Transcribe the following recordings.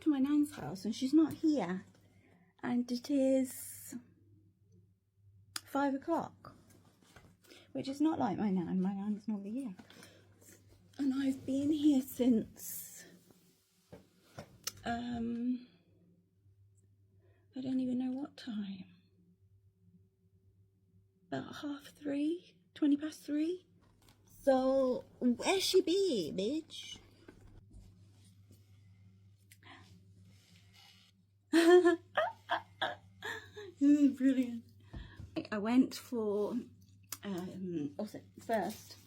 to my nan's house and she's not here, and it is 5 o'clock, which is not like my nan. My nan's not here, and I've been here since I don't even know what time, about 3:30, 20 past 3. So where she be, bitch? Brilliant. I went for also first,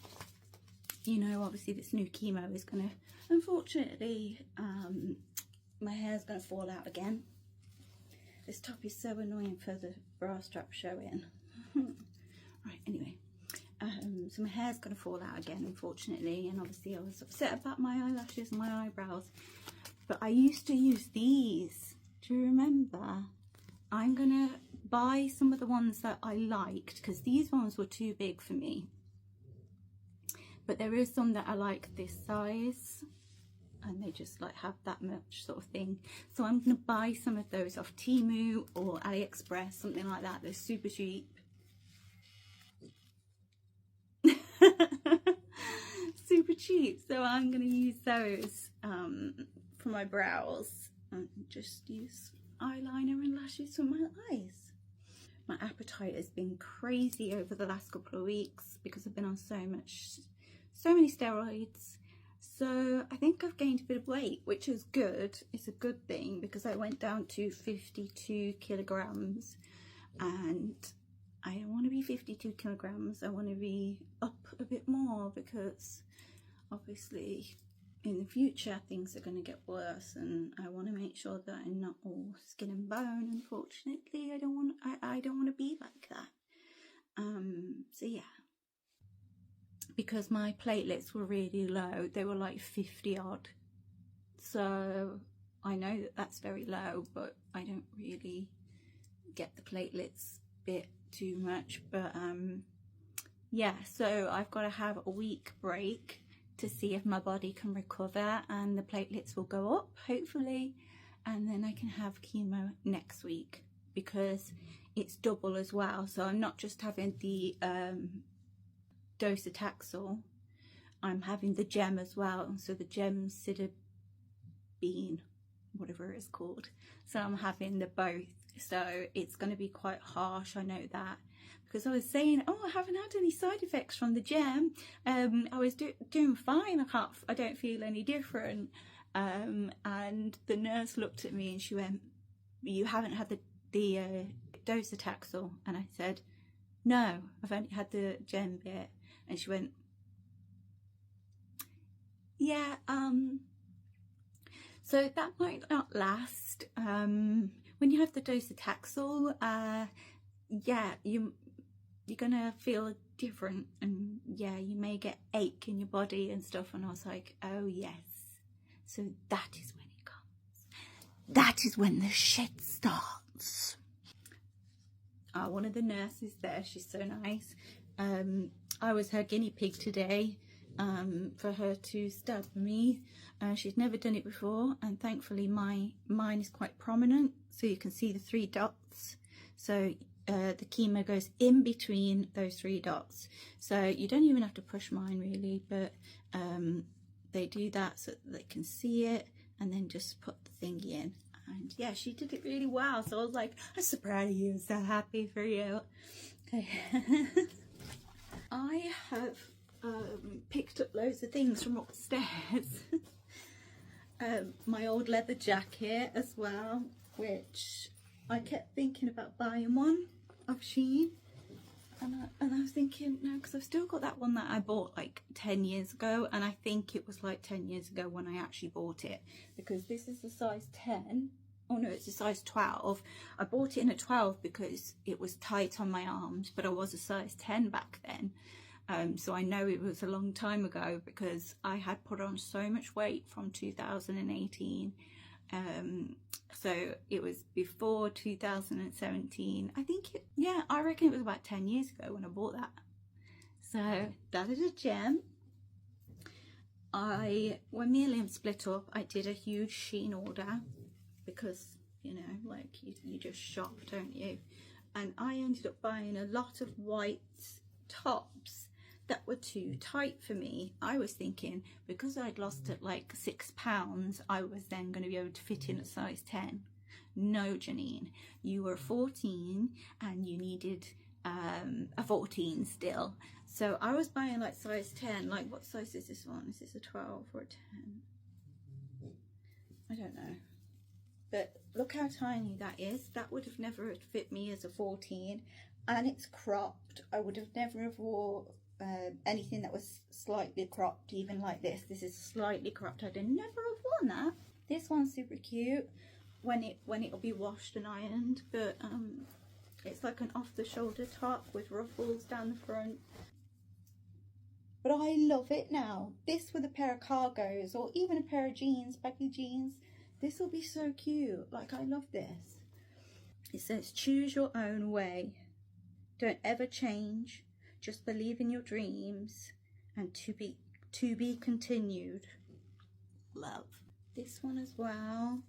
you know, obviously this new chemo is gonna, unfortunately, my hair's gonna fall out again. This top is so annoying for the bra strap showing. Right, anyway, so my hair's gonna fall out again, unfortunately, and obviously I was upset about my eyelashes and my eyebrows, but I used to use these. Do you remember? I'm gonna buy some of the ones that I liked, because these ones were too big for me, but there is some that I like this size, and they just like have that much sort of thing. So I'm gonna buy some of those off Chemo or AliExpress, something like that. They're super cheap. Super cheap. So I'm gonna use those for my brows and just use eyeliner and lashes for my eyes. My appetite has been crazy over the last couple of weeks because I've been on so many steroids. So I think I've gained a bit of weight, which is good. It's a good thing because I went down to 52 kilograms, and I don't want to be 52 kilograms. I want to be up a bit more because obviously in the future things are going to get worse, and I want to make sure that I'm not all skin and bone. Unfortunately, I don't want to be like that. So yeah, because my platelets were really low, they were like 50 odd. So I know that that's very low, but I don't really get the platelets bit too much. But yeah, so I've got to have a week break to see if my body can recover and the platelets will go up, hopefully, and then I can have chemo next week because it's double as well. So I'm not just having the docetaxel, I'm having the gem as well. So the gemcitabine, whatever it's called. So I'm having the both. So it's going to be quite harsh, I know that, because I was saying, oh, I haven't had any side effects from the gem. I was doing fine. I don't feel any different. And the nurse looked at me and she went, you haven't had the docetaxel? And I said, no, I've only had the gem bit. And she went, yeah, so that might not last. When you have the docetaxel, yeah, you're gonna feel different, and yeah, you may get ache in your body and stuff. And I was like, oh yes, so that is when it comes. That is when the shit starts. One of the nurses there, she's so nice. I was her guinea pig today. For her to stab me. She's never done it before, and thankfully mine is quite prominent, so you can see the 3 dots. So the chemo goes in between those 3 dots, so you don't even have to push mine really, but they do that so that they can see it, and then just put the thingy in. And yeah, she did it really well, so I was like, I'm so proud of you, I'm so happy for you. Okay. I have picked up loads of things from upstairs. My old leather jacket as well, which I kept thinking about buying one of Shein, and I was thinking, no, because I've still got that one that I bought like 10 years ago, and I think it was like 10 years ago when I actually bought it, because this is a size 10. Oh no, it's a size 12. I bought it in a 12 because it was tight on my arms, but I was a size 10 back then. So I know it was a long time ago because I had put on so much weight from 2018. So it was before 2017. I think, yeah, I reckon it was about 10 years ago when I bought that. So that is a gem. When me and Liam split up, I did a huge Shein order. because, you know, like you just shop, don't you? And I ended up buying a lot of white tops that were too tight for me. I was thinking because I'd lost it like £6, I was then going to be able to fit in a size 10. No, Janine, you were 14 and you needed a 14 still. So I was buying like size 10. Like, what size is this one? Is this a 12 or a 10? I don't know. But look how tiny that is. That would have never fit me as a 14. And it's cropped. I would have never have wore anything that was slightly cropped, even like this. This is slightly cropped. I'd never have worn that. This one's super cute when it'll be washed and ironed. But it's like an off-the-shoulder top with ruffles down the front. But I love it now. This with a pair of cargos or even a pair of jeans, baggy jeans. This will be so cute. Like, I love this. It says, choose your own way. Don't ever change. Just believe in your dreams and to be continued. Love. This one as well.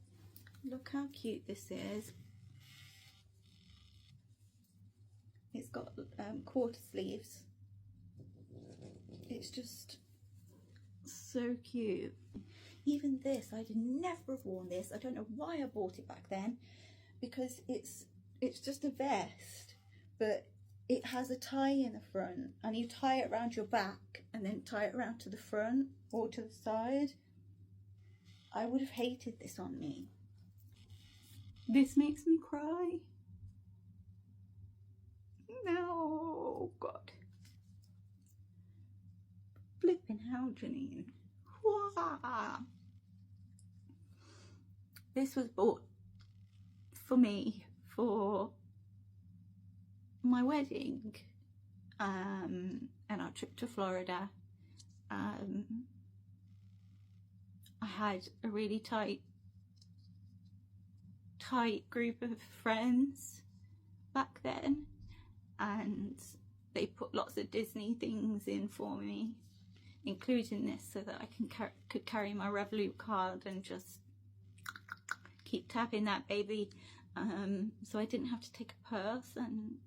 Look how cute this is. It's got quarter sleeves. It's just so cute. Even this, I'd never have worn this. I don't know why I bought it back then, because it's just a vest, but it has a tie in the front, and you tie it around your back and then tie it around to the front or to the side. I would have hated this on me. This makes me cry. No, God. Flipping hell, Janine. Wow. This was bought for me for my wedding and our trip to Florida. I had a really tight group of friends back then, and they put lots of Disney things in for me, including this, so that I could carry my Revolut card and just keep tapping that baby, so I didn't have to take a purse, and